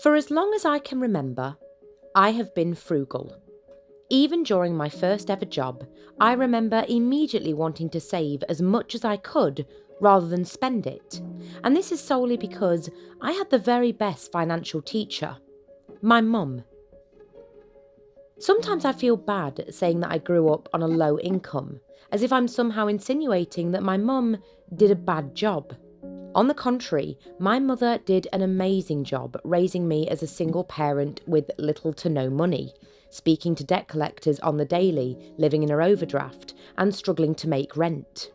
For as long as I can remember, I have been frugal. Even during my first ever job, I remember immediately wanting to save as much as I could rather than spend it. And this is solely because I had the very best financial teacher, my mum. Sometimes I feel bad saying that I grew up on a low income, as if I'm somehow insinuating that my mum did a bad job. On the contrary, my mother did an amazing job raising me as a single parent with little to no money, speaking to debt collectors on the daily, living in her overdraft, and struggling to make rent.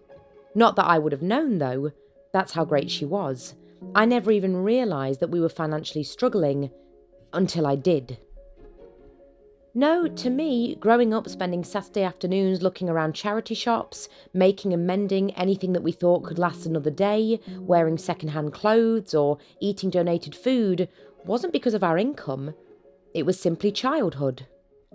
Not that I would have known though, that's how great she was. I never even realised that we were financially struggling until I did. No, to me, growing up spending Saturday afternoons looking around charity shops, making and mending anything that we thought could last another day, wearing second-hand clothes or eating donated food wasn't because of our income, it was simply childhood.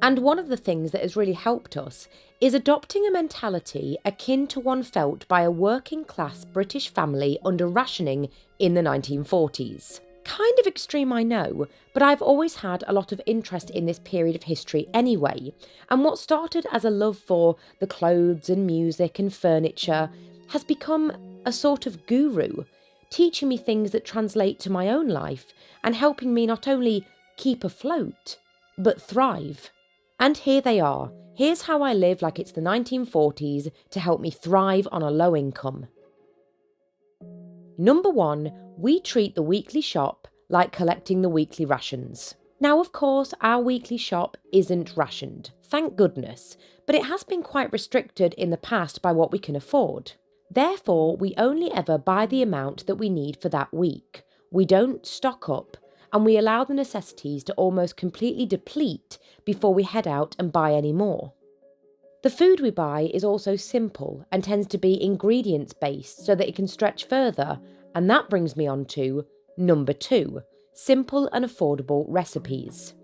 And one of the things that has really helped us is adopting a mentality akin to one felt by a working-class British family under rationing in the 1940s. Kind of extreme, I know, but I've always had a lot of interest in this period of history anyway, and what started as a love for the clothes and music and furniture has become a sort of guru, teaching me things that translate to my own life and helping me not only keep afloat, but thrive. And here they are. Here's how I live like it's the 1940s to help me thrive on a low income. Number 1, we treat the weekly shop like collecting the weekly rations. Now, of course, our weekly shop isn't rationed, thank goodness, but it has been quite restricted in the past by what we can afford. Therefore, we only ever buy the amount that we need for that week. We don't stock up, and we allow the necessities to almost completely deplete before we head out and buy any more. The food we buy is also simple and tends to be ingredients based so that it can stretch further, and that brings me on to number 2, simple and affordable recipes.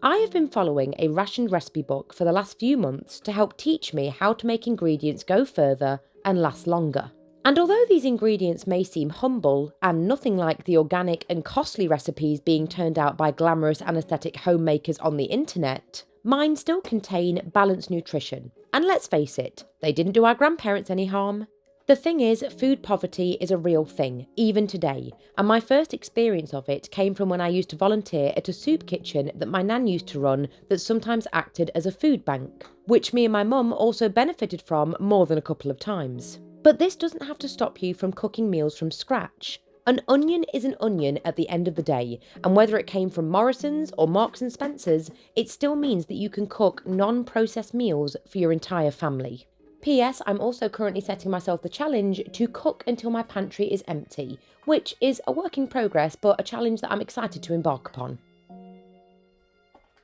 I have been following a rationed recipe book for the last few months to help teach me how to make ingredients go further and last longer. And although these ingredients may seem humble and nothing like the organic and costly recipes being turned out by glamorous and aesthetic homemakers on the internet, mine still contain balanced nutrition. And let's face it, they didn't do our grandparents any harm. The thing is, food poverty is a real thing, even today, and my first experience of it came from when I used to volunteer at a soup kitchen that my nan used to run that sometimes acted as a food bank, which me and my mum also benefited from more than a couple of times. But this doesn't have to stop you from cooking meals from scratch. An onion is an onion at the end of the day, and whether it came from Morrison's or Marks and Spencer's, it still means that you can cook non-processed meals for your entire family. P.S. I'm also currently setting myself the challenge to cook until my pantry is empty, which is a work in progress but a challenge that I'm excited to embark upon.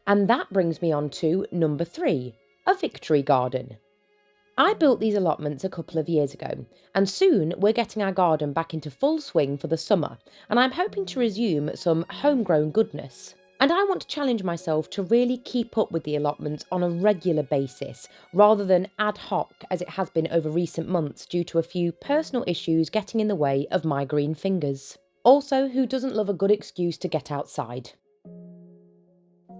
And that brings me on to number 3, a victory garden. I built these allotments a couple of years ago, and soon we're getting our garden back into full swing for the summer, and I'm hoping to resume some homegrown goodness. And I want to challenge myself to really keep up with the allotments on a regular basis, rather than ad hoc as it has been over recent months due to a few personal issues getting in the way of my green fingers. Also, who doesn't love a good excuse to get outside?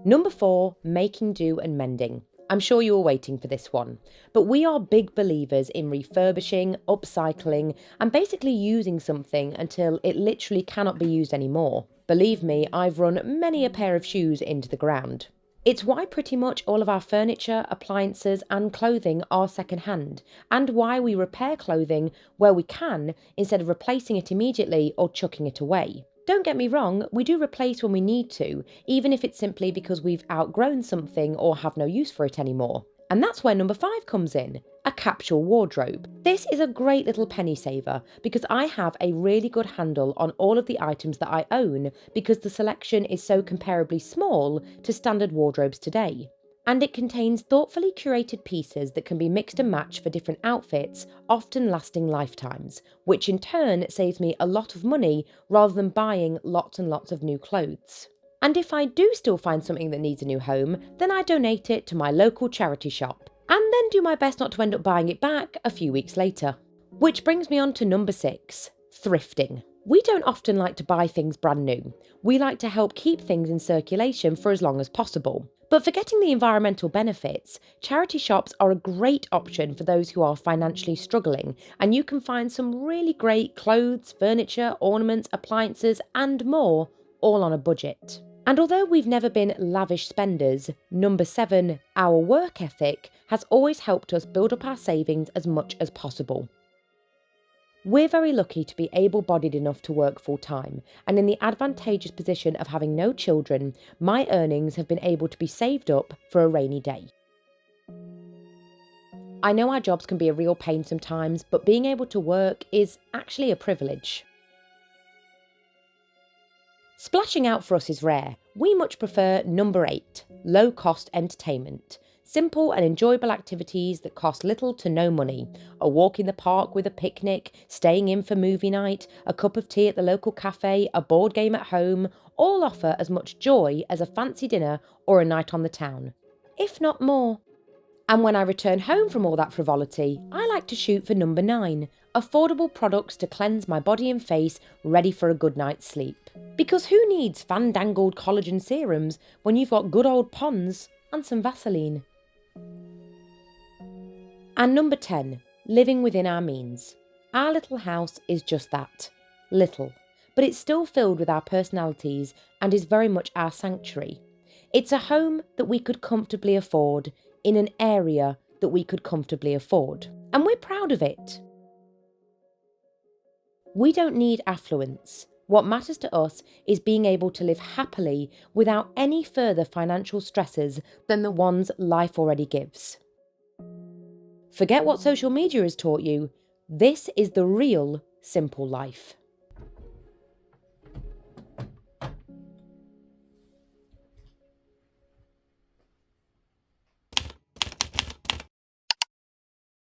Number 4, making do and mending. I'm sure you were waiting for this one, but we are big believers in refurbishing, upcycling, and basically using something until it literally cannot be used anymore. Believe me, I've run many a pair of shoes into the ground. It's why pretty much all of our furniture, appliances, and clothing are second-hand, and why we repair clothing where we can instead of replacing it immediately or chucking it away. Don't get me wrong, we do replace when we need to, even if it's simply because we've outgrown something or have no use for it anymore. And that's where number 5 comes in, a capsule wardrobe. This is a great little penny saver because I have a really good handle on all of the items that I own because the selection is so comparably small to standard wardrobes today. And it contains thoughtfully curated pieces that can be mixed and matched for different outfits, often lasting lifetimes, which in turn saves me a lot of money rather than buying lots and lots of new clothes. And if I do still find something that needs a new home, then I donate it to my local charity shop, and then do my best not to end up buying it back a few weeks later. Which brings me on to number 6, thrifting. We don't often like to buy things brand new. We like to help keep things in circulation for as long as possible. But forgetting the environmental benefits, charity shops are a great option for those who are financially struggling, and you can find some really great clothes, furniture, ornaments, appliances, and more, all on a budget. And although we've never been lavish spenders, number 7, our work ethic, has always helped us build up our savings as much as possible. We're very lucky to be able-bodied enough to work full-time, and in the advantageous position of having no children, my earnings have been able to be saved up for a rainy day. I know our jobs can be a real pain sometimes, but being able to work is actually a privilege. Splashing out for us is rare. We much prefer number 8, low-cost entertainment. Simple and enjoyable activities that cost little to no money. A walk in the park with a picnic, staying in for movie night, a cup of tea at the local cafe, a board game at home, all offer as much joy as a fancy dinner or a night on the town, if not more. And when I return home from all that frivolity, I like to shoot for number 9, affordable products to cleanse my body and face, ready for a good night's sleep. Because who needs fandangled collagen serums when you've got good old Pond's and some Vaseline? And number 10, living within our means. Our little house is just that, little, but it's still filled with our personalities and is very much our sanctuary. It's a home that we could comfortably afford, in an area that we could comfortably afford. And we're proud of it. We don't need affluence. What matters to us is being able to live happily without any further financial stresses than the ones life already gives. Forget what social media has taught you. This is the real simple life.